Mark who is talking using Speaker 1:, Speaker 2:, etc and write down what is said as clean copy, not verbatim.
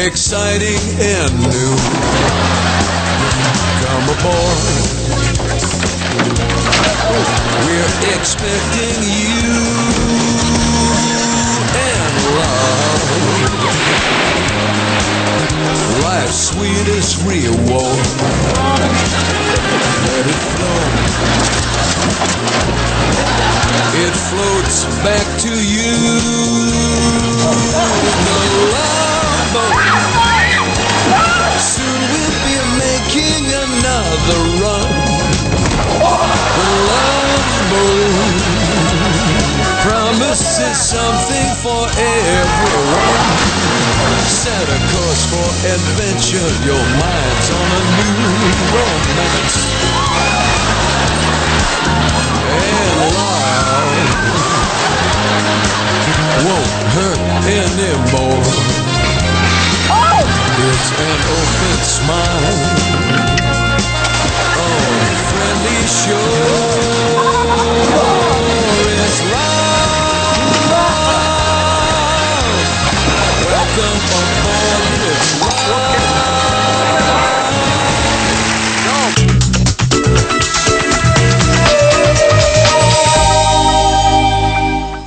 Speaker 1: exciting and new. Come aboard, we're expecting you and love, life's sweetest reward. Let it flow, it floats back to you. The love boat, soon we'll be making another run. The love boat promises something for everyone. Set a course for adventure, your mind's on a new romance. And love won't hurt anymore. It's an open smile on friendly shore.